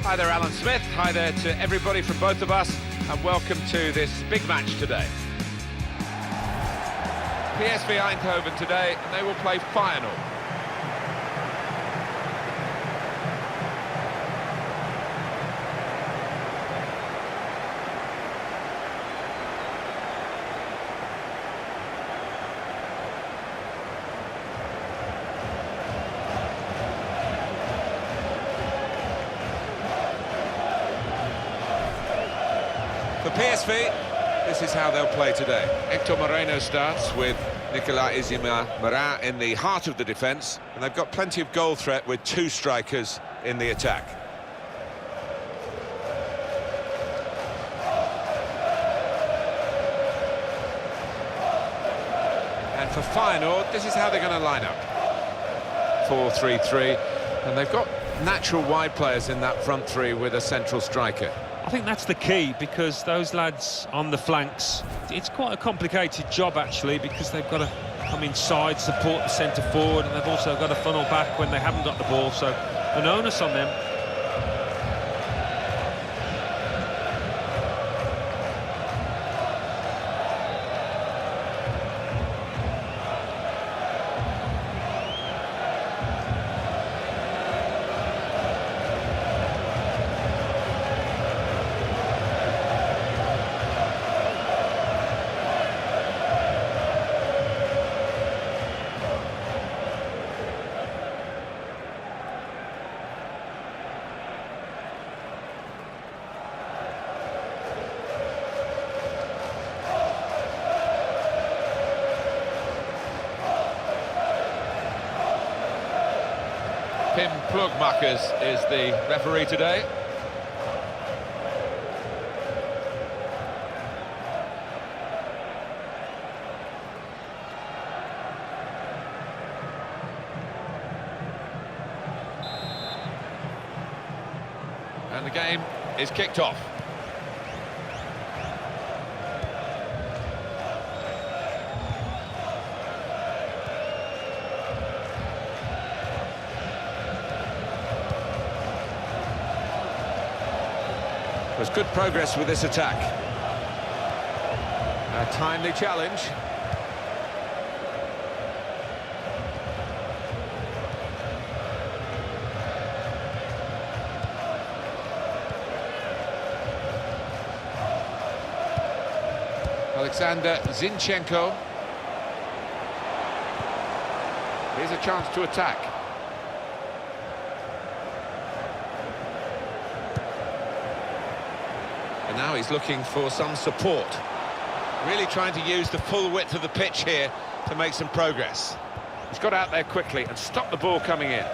Hi there, Alan Smith. Hi there to everybody from both of us, and welcome to this big match today. PSV Eindhoven today, and they will play Feyenoord. For PSV, this is how they'll play today. Hector Moreno starts with Nicolas Izima-Marin in the heart of the defence, and they've got plenty of goal threat with two strikers in the attack. And for Feyenoord, this is how they're going to line up. 4-3-3, and they've got natural wide players in that front three with a central striker. I think that's the key, because those lads on the flanks, it's quite a complicated job actually, because they've got to come inside, support the centre forward, and they've also got to funnel back when they haven't got the ball, so an onus on them. Pim Plugmakers is the referee today. And the game is kicked off. There's good progress with this attack. A timely challenge. Alexander Zinchenko. Here's a chance to attack. And now he's looking for some support. Really trying to use the full width of the pitch here to make some progress. He's got out there quickly and stopped the ball coming in.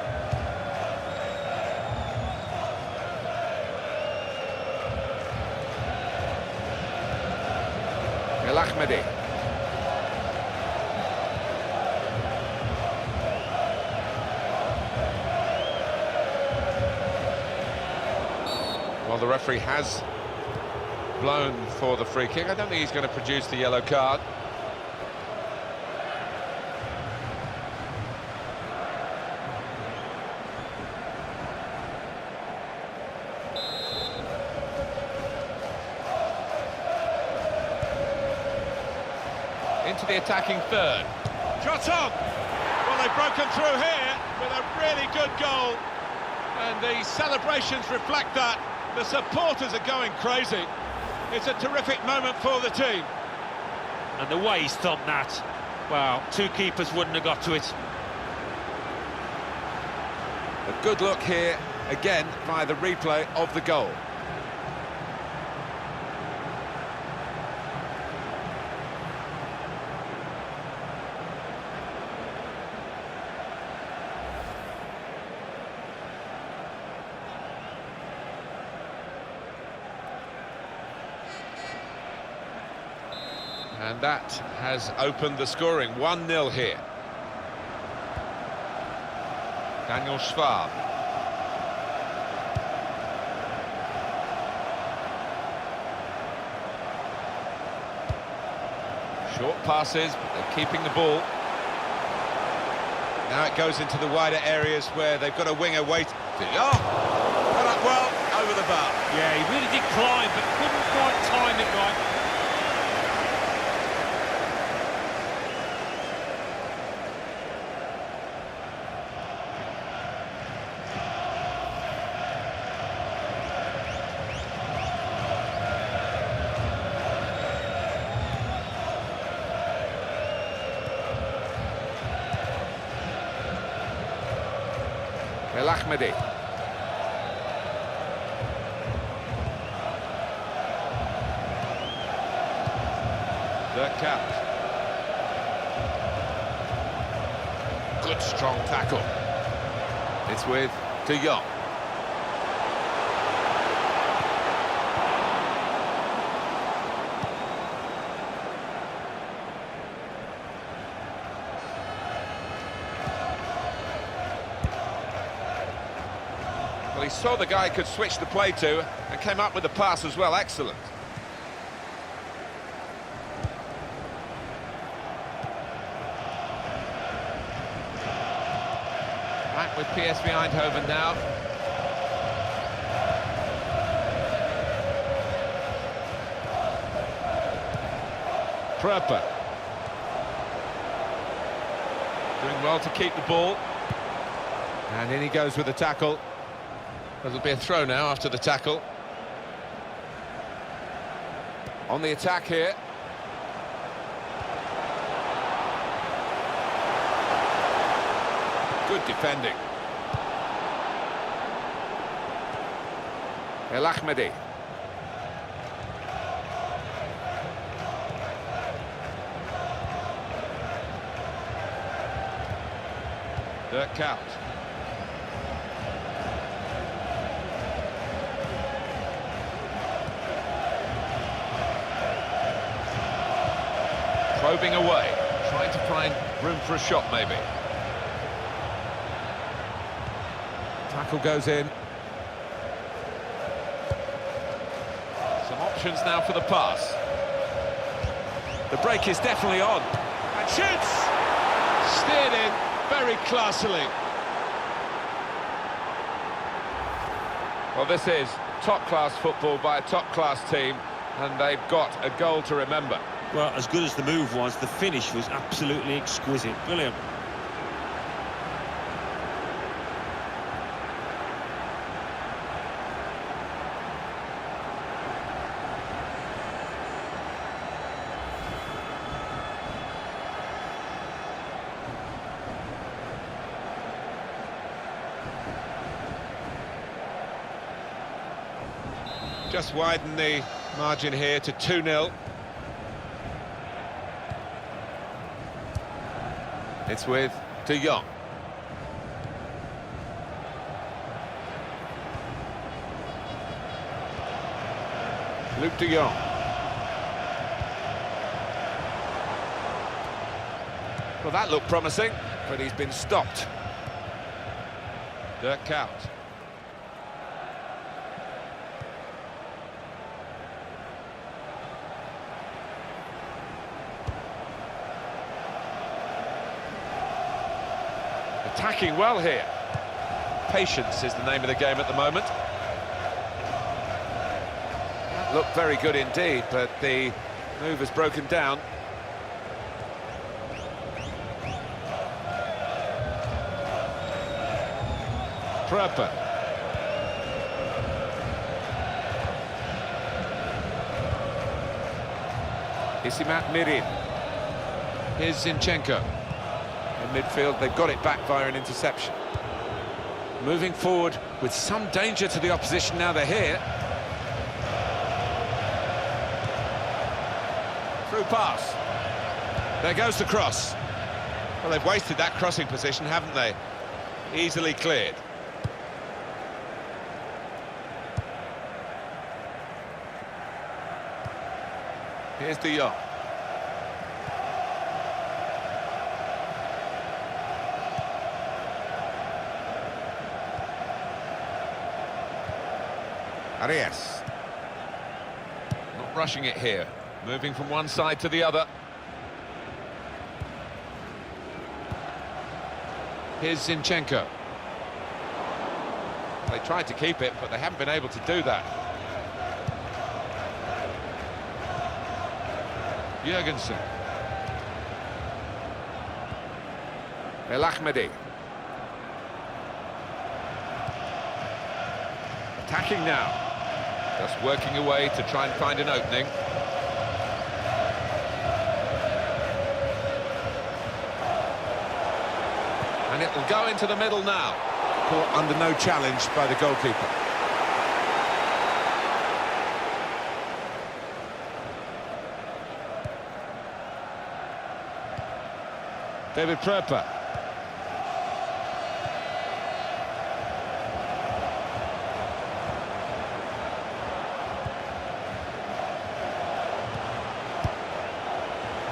El Ahmedi. Well, the referee has blown for the free kick. I don't think he's going to produce the yellow card. Into the attacking third. Shot on! Well, they've broken through here with a really good goal. And the celebrations reflect that. The supporters are going crazy. It's a terrific moment for the team. And the way he's thumped that, wow, two keepers wouldn't have got to it. A good look here, again, by the replay of the goal. And that has opened the scoring. 1-0 here. Daniel Schwab. Short passes, but they're keeping the ball. Now it goes into the wider areas where they've got a winger waiting. Oh, got up well, over the bar. Yeah, he really did climb, but couldn't quite time it right. Ahmedi. The count. Good strong tackle. It's with De Jong. Well, he saw the guy could switch the play to and came up with the pass as well. Excellent. Back with PSV Eindhoven now. Pröper. Doing well to keep the ball. And in he goes with the tackle. It'll be a throw now after the tackle. On the attack here. Good defending. Ahmedi. Dirk Kuyt. Probing away, trying to find room for a shot maybe. Tackle goes in. Some options now for the pass. The break is definitely on. And shoots! Steered in very classily. Well, this is top-class football by a top-class team, and they've got a goal to remember. Well, as good as the move was, the finish was absolutely exquisite. Brilliant. Just widen the margin here to 2-0. It's with De Jong. Luke De Jong. Well, that looked promising, but he's been stopped. Dirk Kuyt. Attacking well here. Patience is the name of the game at the moment. That looked very good indeed, but the move has broken down. Pröper. Isimat Mirin. Here's Zinchenko. In midfield, they've got it back via an interception. Moving forward with some danger to the opposition now they're here. Through pass. There goes the cross. Well, they've wasted that crossing position, haven't they? Easily cleared. Here's De Jong. Arias. Not rushing it here. Moving from one side to the other. Here's Zinchenko. They tried to keep it, but they haven't been able to do that. Jurgensen. El Ahmadi. Attacking now. Just working away to try and find an opening. And it will go into the middle now. Caught under no challenge by the goalkeeper. David Pröper.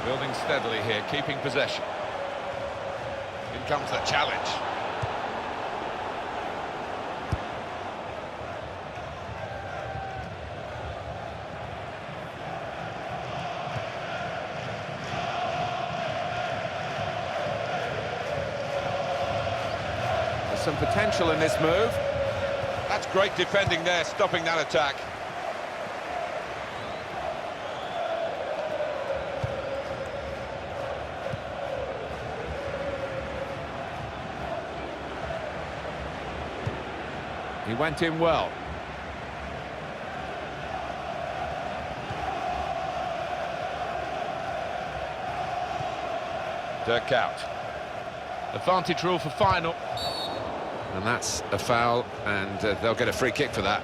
Building steadily here, keeping possession. In comes the challenge. There's some potential in this move. That's great defending there, stopping that attack. He went in well. Dirk out. Advantage rule for final. And that's a foul, and they'll get a free kick for that.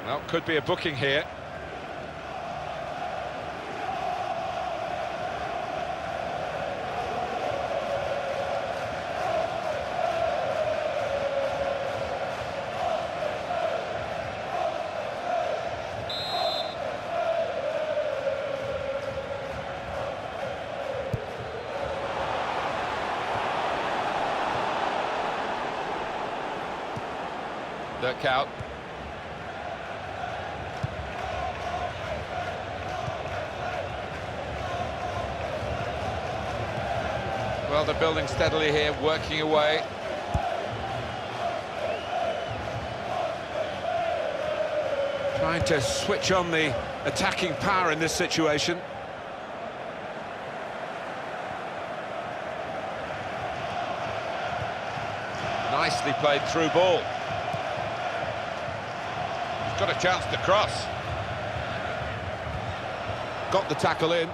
Well, could be a booking here. Dirk out. Well, they're building steadily here, working away. Trying to switch on the attacking power in this situation. Nicely played through ball. He's got a chance to cross. Got the tackle in.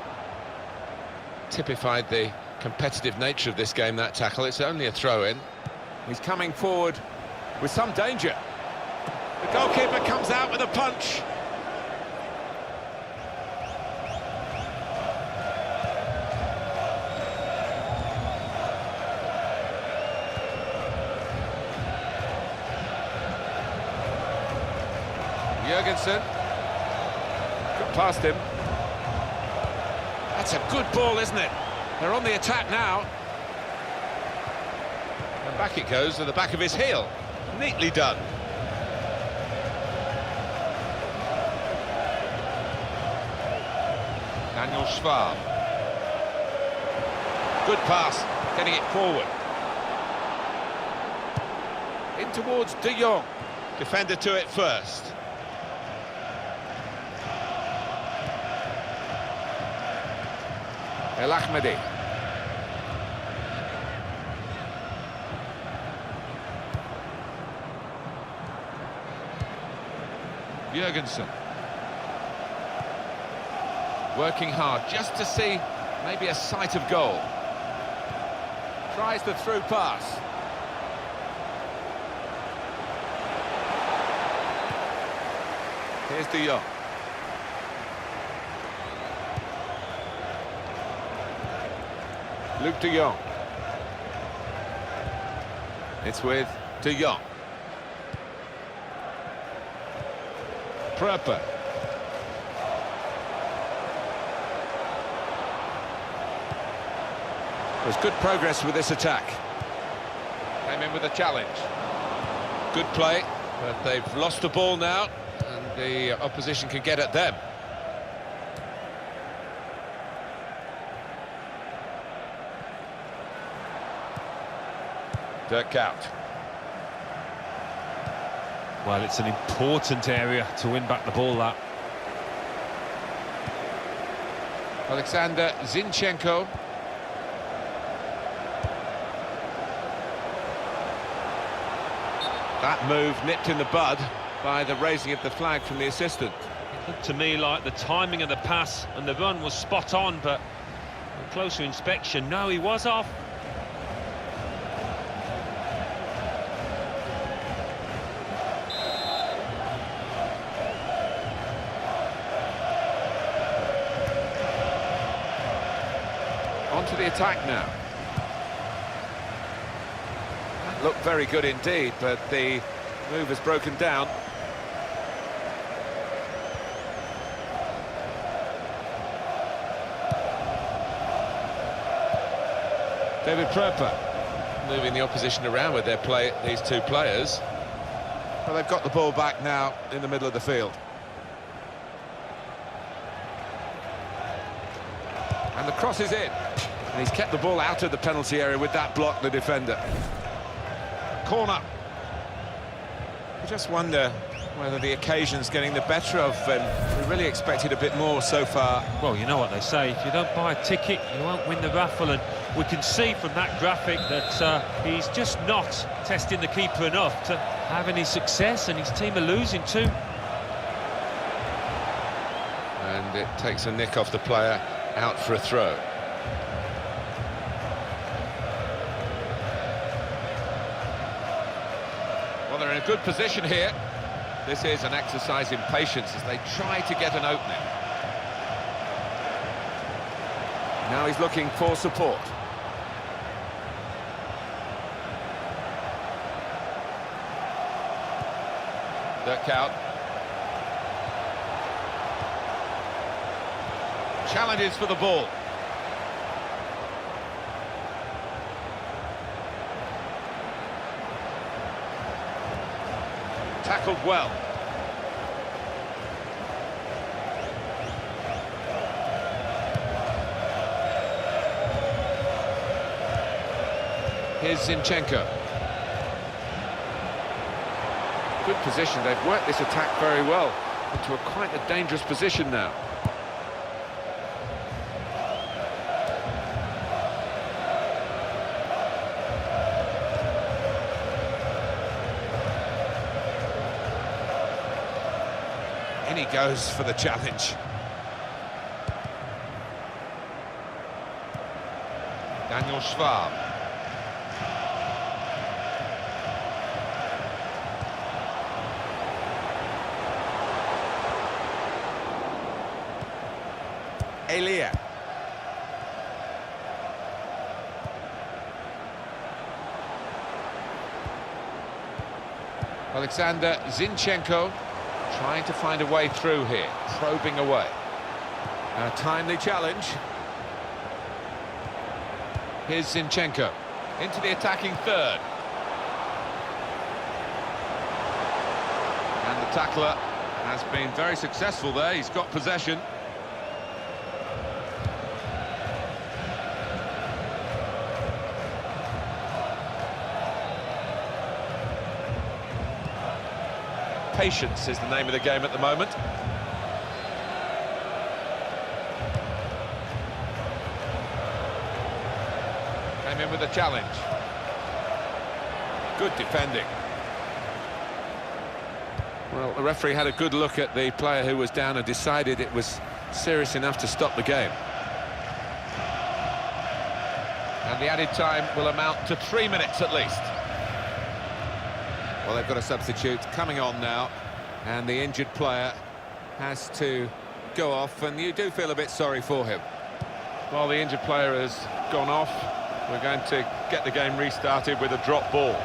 Typified the competitive nature of this game, that tackle. It's only a throw-in. He's coming forward with some danger. The goalkeeper comes out with a punch. Jurgensen. Got past him. That's a good ball, isn't it? They're on the attack now. And back it goes to the back of his heel. Neatly done. Daniel Schwab. Good pass, getting it forward. In towards De Jong. Defender to it first. El Ahmadi. Jurgensen. Working hard just to see maybe a sight of goal. Tries the through pass. Here's De Jong. Luke de Jong. It's with de Jong. Prepper. There's good progress with this attack. Came in with a challenge. Good play, but they've lost the ball now, and the opposition can get at them. Dirk out. Well, it's an important area to win back the ball, that. Alexander Zinchenko. That move nipped in the bud by the raising of the flag from the assistant. It looked to me like the timing of the pass and the run was spot on, but on closer inspection, no, he was off. On to the attack now. Looked very good indeed, but the move has broken down. David Prepper moving the opposition around with these two players. Well, they've got the ball back now in the middle of the field. And the cross is in. And he's kept the ball out of the penalty area with that block, the defender. Corner. I just wonder whether the occasion's getting the better of him. We really expected a bit more so far. Well, you know what they say, if you don't buy a ticket, you won't win the raffle, and we can see from that graphic that he's just not testing the keeper enough to have any success, and his team are losing too. And it takes a nick off the player, out for a throw. Well, they're in a good position here. This is an exercise in patience as they try to get an opening. Now he's looking for support. Dirk out. Challenges for the ball. Tackled well. Here's Zinchenko. Good position. They've worked this attack very well into quite a dangerous position now. In he goes for the challenge. Daniel Schwab. Elia. Alexander Zinchenko trying to find a way through here, probing away. A timely challenge. Here's Zinchenko into the attacking third. And the tackler has been very successful there. He's got possession. Patience is the name of the game at the moment. Came in with a challenge. Good defending. Well, the referee had a good look at the player who was down and decided it was serious enough to stop the game. And the added time will amount to 3 minutes at least. Well, they've got a substitute coming on now, and the injured player has to go off, and you do feel a bit sorry for him. Well, the injured player has gone off. We're going to get the game restarted with a drop ball.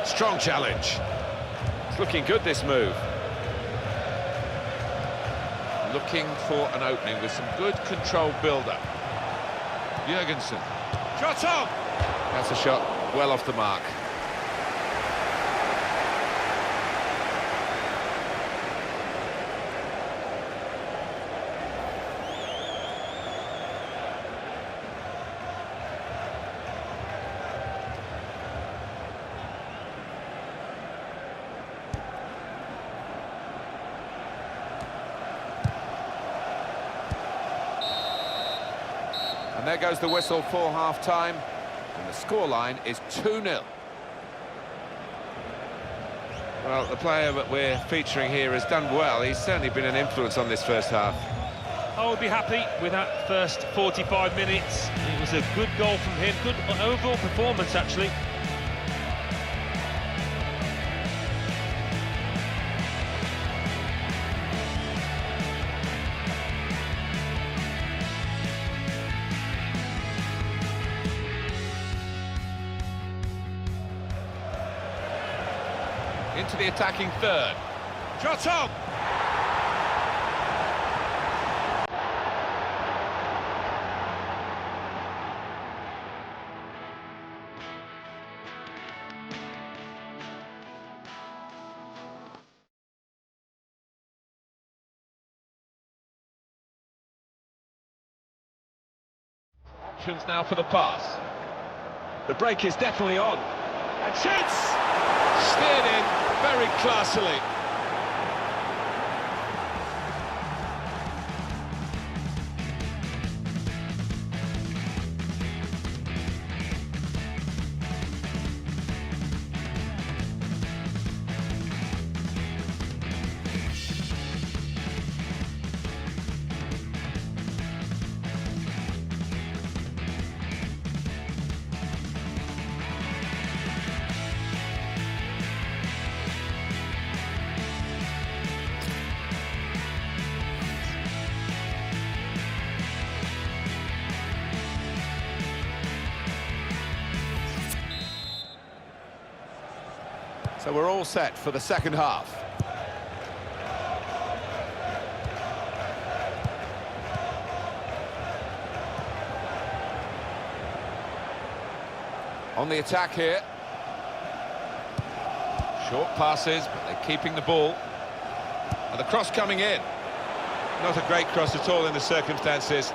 Strong challenge. It's looking good, this move. Looking for an opening with some good controlled build-up. Jurgensen. Shot on! That's a shot well off the mark. And there goes the whistle for half-time, and the scoreline is 2-0. Well, the player that we're featuring here has done well. He's certainly been an influence on this first half. I would be happy with that first 45 minutes. It was a good goal from him, good overall performance, actually. Into the attacking third. Shot on! Options now for the pass. The break is definitely on. And shoots! Steered in very classily. So we're all set for the second half. On the attack here. Short passes, but they're keeping the ball. And the cross coming in. Not a great cross at all in the circumstances.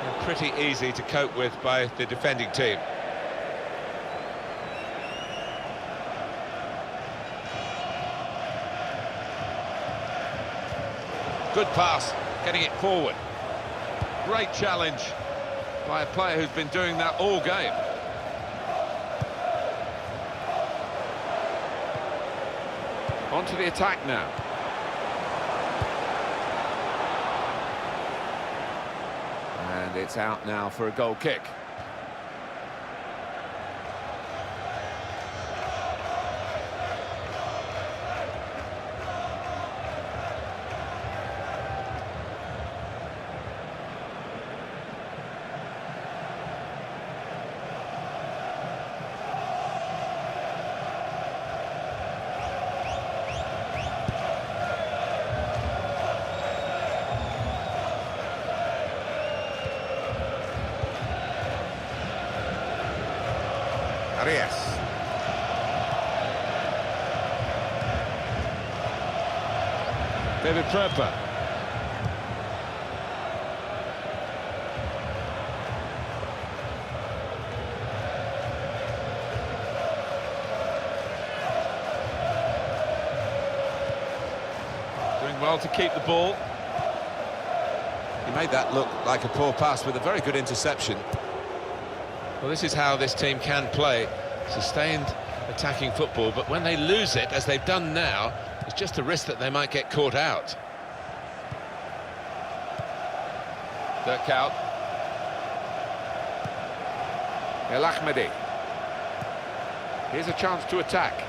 And pretty easy to cope with by the defending team. Good pass, getting it forward. Great challenge by a player who's been doing that all game. On to the attack now. And it's out now for a goal kick. Arias. David Prepper. Doing well to keep the ball. He made that look like a poor pass with a very good interception. Well, this is how this team can play, sustained attacking football, but when they lose it, as they've done now, it's just a risk that they might get caught out. Dirk out. El Ahmadi. Here's a chance to attack.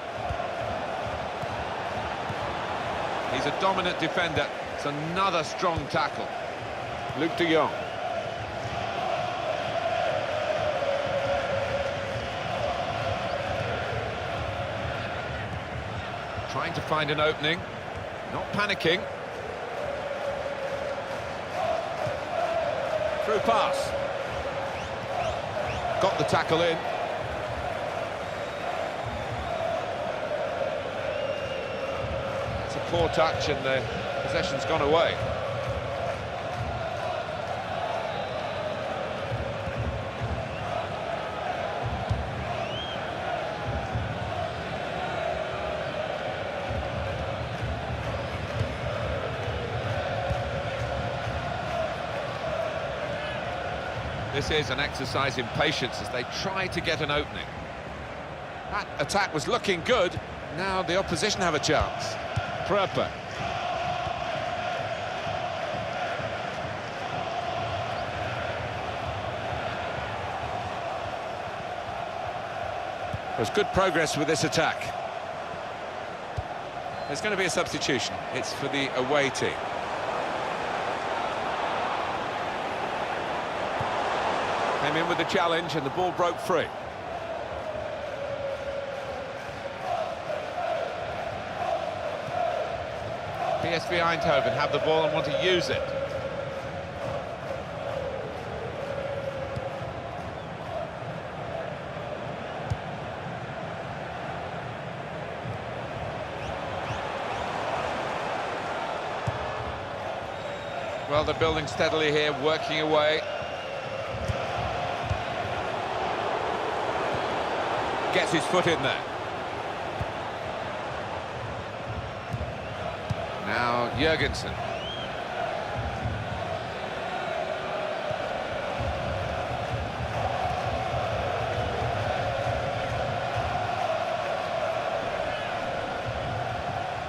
He's a dominant defender. It's another strong tackle. Luke de Jong. Trying to find an opening. Not panicking. Through pass. Got the tackle in. It's a poor touch and the possession's gone away. This is an exercise in patience as they try to get an opening. That attack was looking good. Now the opposition have a chance. Pröper. There's good progress with this attack. There's going to be a substitution. It's for the away team. Came in with the challenge and the ball broke free. PSV Eindhoven have the ball and want to use it. Well, they're building steadily here, working away. Gets his foot in there. Now Jurgensen.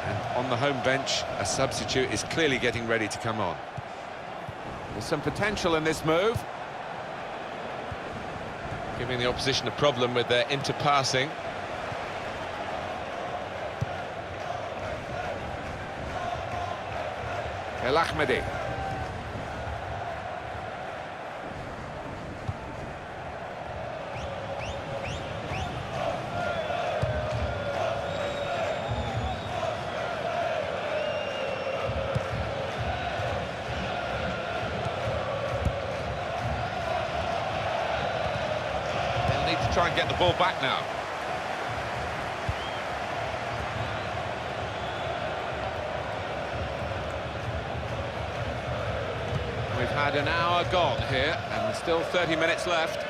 And on the home bench, a substitute is clearly getting ready to come on. There's some potential in this move. Giving the opposition a problem with their interpassing. El Ahmadi. Try and get the ball back now. We've had an hour gone here and there's still 30 minutes left.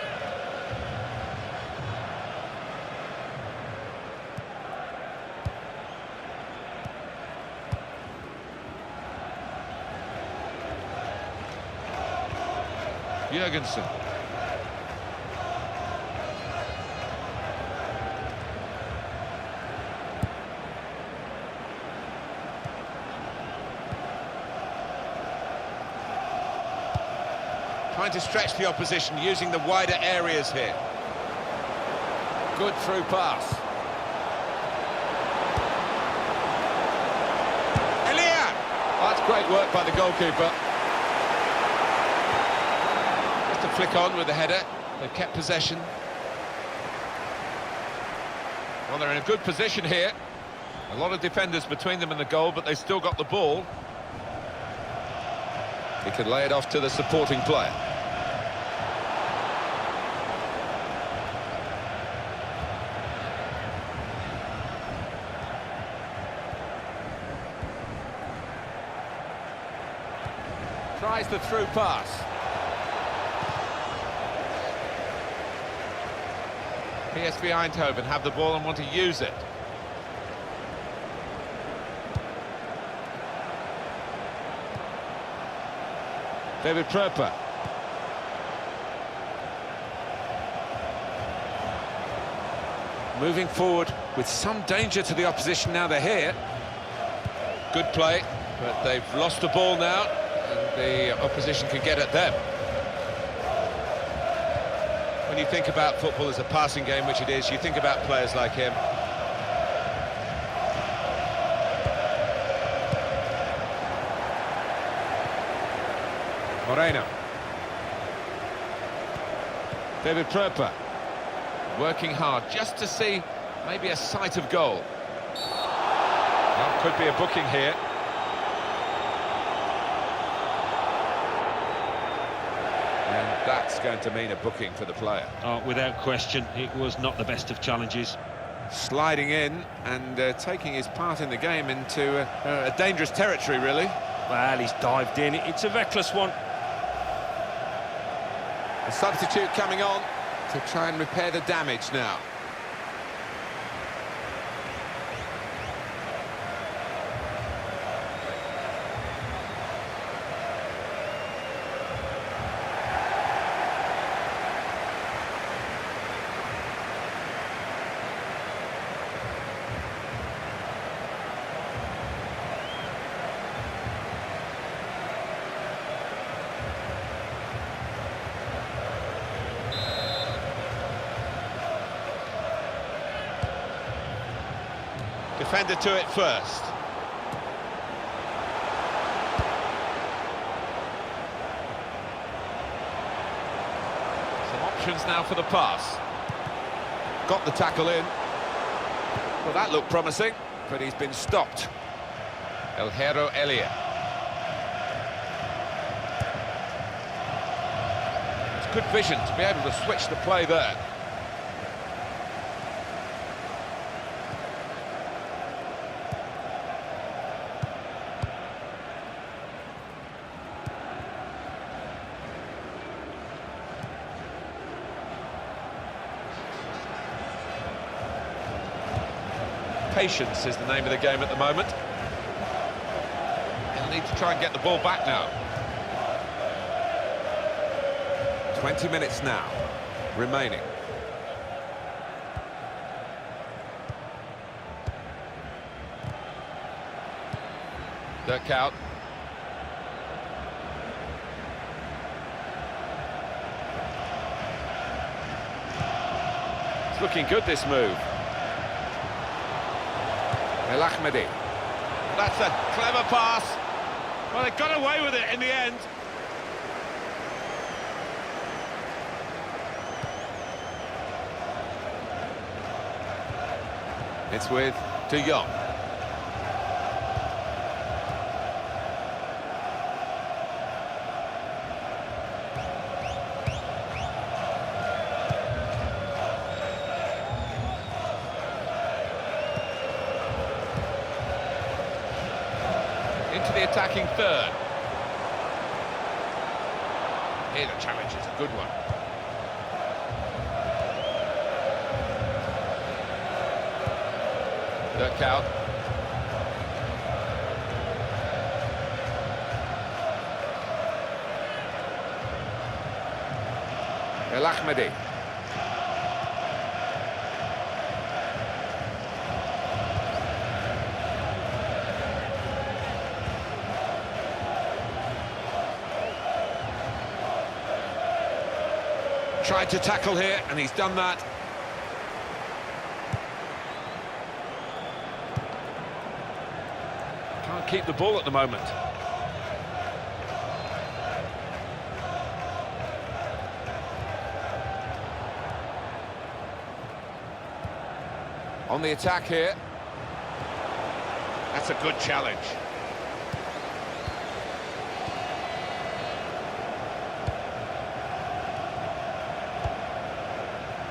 Jurgensen. Trying to stretch the opposition, using the wider areas here. Good through pass. Elia! Oh, that's great work by the goalkeeper. Just a flick on with the header. They've kept possession. Well, they're in a good position here. A lot of defenders between them and the goal, but they've still got the ball. He could lay it off to the supporting player. Tries the through pass. PSV Eindhoven have the ball and want to use it. David Pröper. moving forward with some danger to the opposition now they're here. Good play, but they've lost the ball now, and the opposition can get at them. When you think about football as a passing game, which it is, you think about players like him. Moreno. David Pröper. Working hard just to see maybe a sight of goal. Well, could be a booking here. And that's going to mean a booking for the player. Oh, without question, it was not the best of challenges. Sliding in and taking his part in the game into a dangerous territory, really. Well, he's dived in. It's a reckless one. A substitute coming on to try and repair the damage now. Defender to it first. Some options now for the pass. Got the tackle in. Well, that looked promising, but he's been stopped. El Hierro Elia. It's good vision to be able to switch the play there. Patience is the name of the game at the moment. He'll need to try and get the ball back now. 20 minutes now remaining. Dirk out. It's looking good, this move. El Ahmadi. That's a clever pass. Well, they got away with it in the end. It's with De Jong. Into the attacking third. Here the challenge is a good one. Dirk out. El Ahmadi. Tried to tackle here, and he's done that. Can't keep the ball at the moment. On the attack here. That's a good challenge.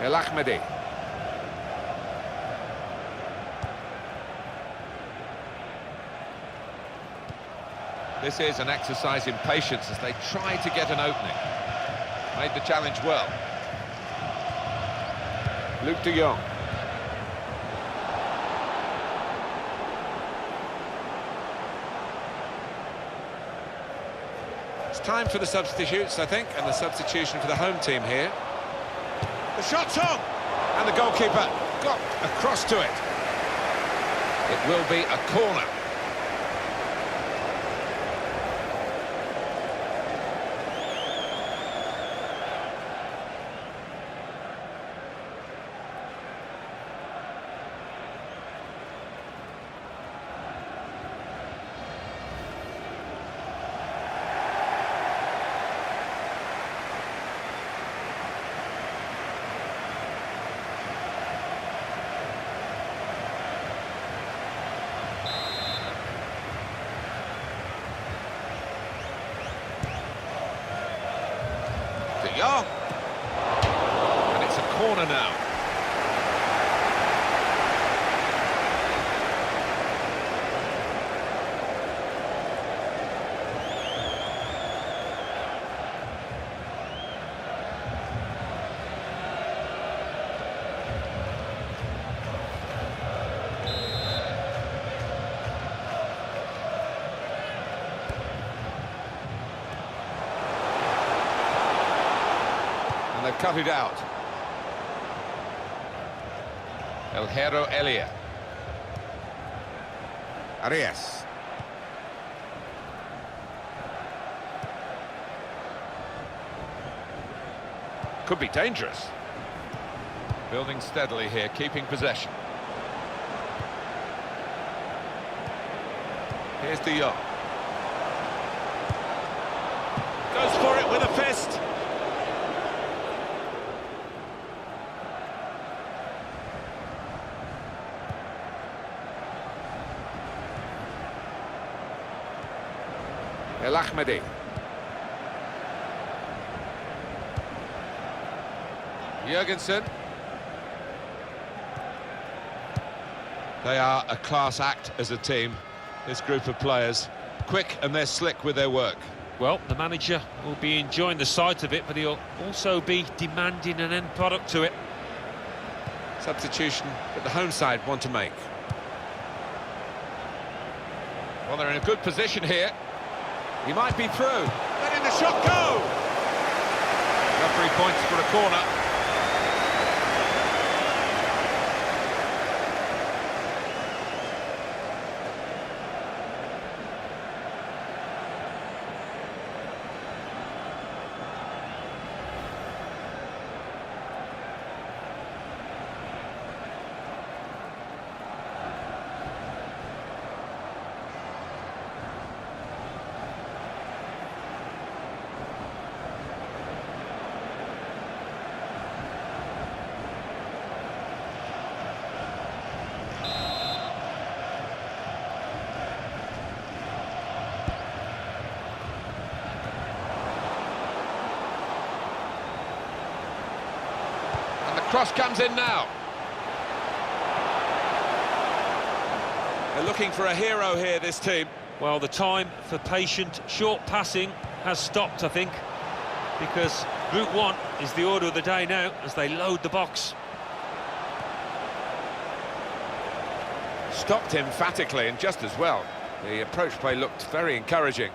El Ahmadi. This is an exercise in patience as they try to get an opening. Made the challenge well. Luc de Jong. It's time for the substitutes, I think, and the substitution for the home team here. The shot's on! And the goalkeeper got across to it. It will be a corner. Young. And it's a corner now. And they've cut it out. El Hierro Elia. Arias. Could be dangerous. Building steadily here, keeping possession. Here's De Jong. Goes for it with a fist. El Ahmadi. Jurgensen. They are a class act as a team, this group of players. Quick and they're slick with their work. Well, the manager will be enjoying the sight of it, but he'll also be demanding an end product to it. Substitution that the home side want to make. Well, they're in a good position here. He might be through. Letting the shot go! Referee points for a corner. Cross comes in now. They're looking for a hero here, this team. Well, the time for patient, short passing has stopped, I think, because Route 1 is the order of the day now as they load the box. Stopped emphatically and just as well. The approach play looked very encouraging.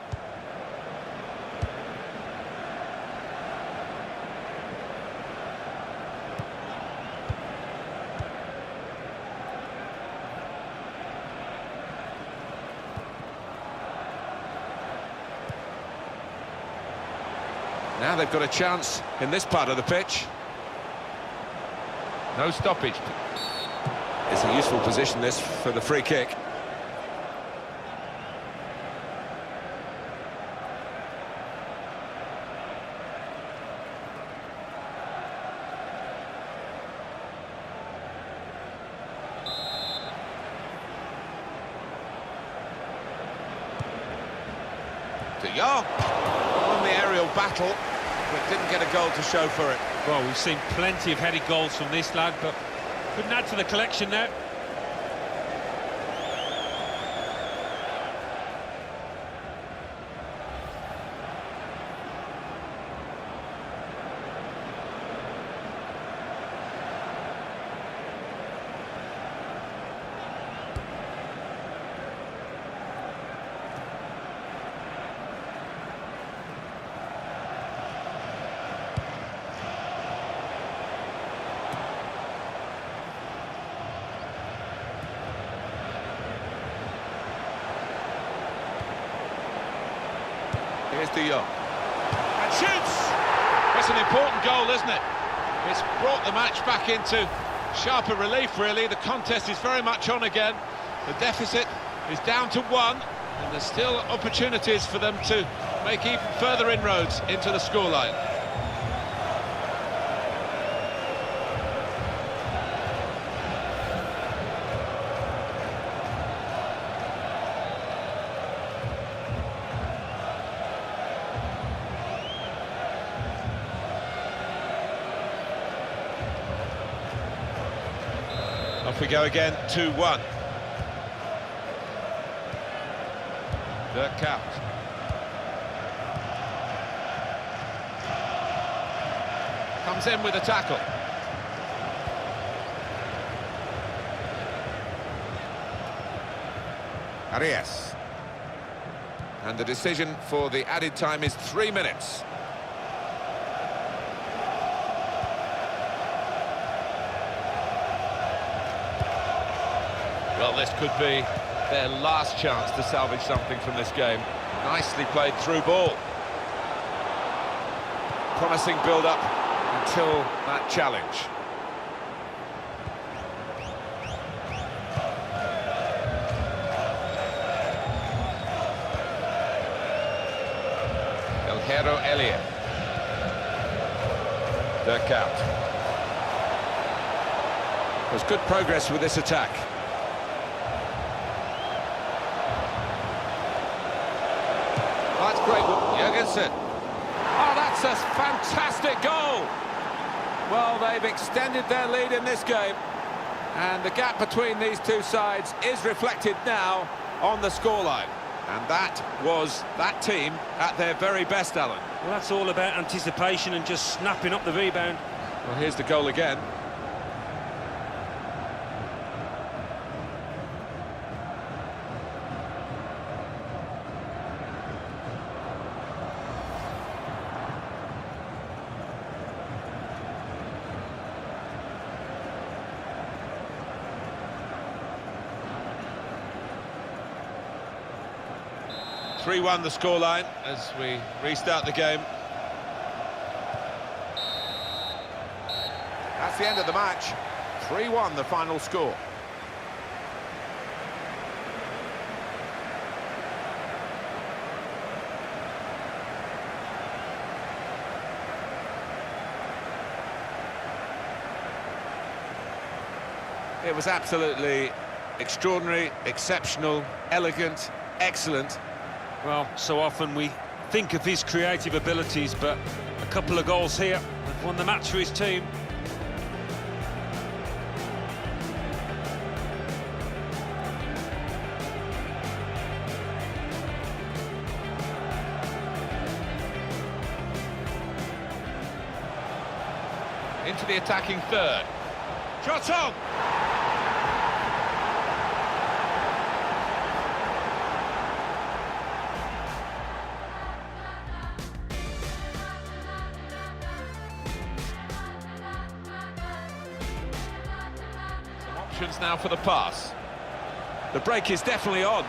Now they've got a chance in this part of the pitch. No stoppage. It's a useful position, this, for the free kick. De Jong won the aerial battle, but didn't get a goal to show for it. Well, we've seen plenty of headed goals from this lad, but couldn't add to the collection now. De Jong. And shoots! It's an important goal, isn't it? It's brought the match back into sharper relief, really. The contest is very much on again. The deficit is down to 1, and there's still opportunities for them to make even further inroads into the scoreline. Off we go again, 2-1. Dirk Kuyt. Comes in with a tackle. Arias. And the decision for the added time is 3 minutes. Well, this could be their last chance to salvage something from this game. Nicely played through ball. Promising build-up until that challenge. El Hierro Elie. Dirk Kuyt. There's good progress with this attack. That's great. Jurgensen. Oh, that's a fantastic goal! Well, they've extended their lead in this game, and the gap between these two sides is reflected now on the scoreline. And that was that team at their very best, Alan. Well, that's all about anticipation and just snapping up the rebound. Well, here's the goal again. Three-1 the scoreline as we restart the game. That's the end of the match. 3-1 the final score. It was absolutely extraordinary, exceptional, elegant, excellent. Well, so often we think of his creative abilities, but a couple of goals here have won the match for his team. Into the attacking third. Shot on! Options now for the pass. The break is definitely on.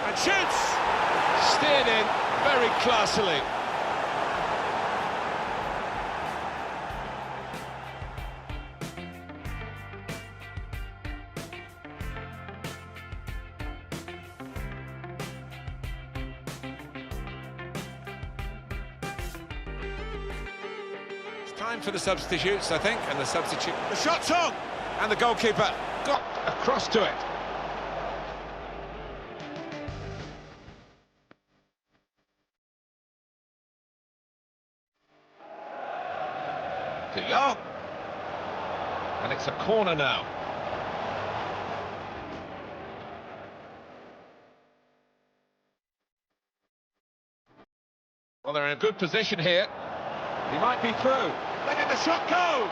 And shoots! Steered in very classily. It's time for the substitutes, I think, and the substitute... The shot's on! And the goalkeeper got Across to it. De Jong. And it's a corner now. Well, they're in a good position here. He might be through. Letting the shot go!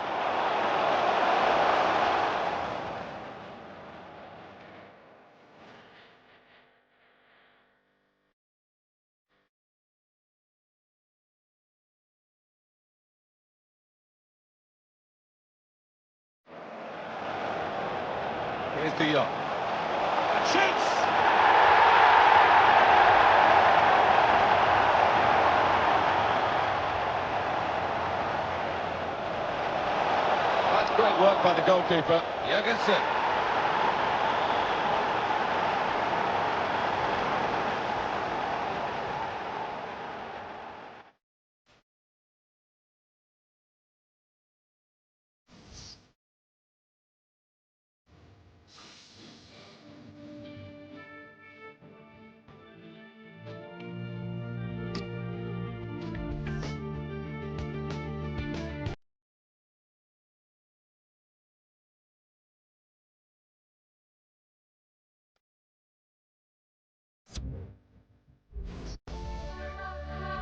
Here's De Jong. And shoots! Great work by the goalkeeper, Jurgensen.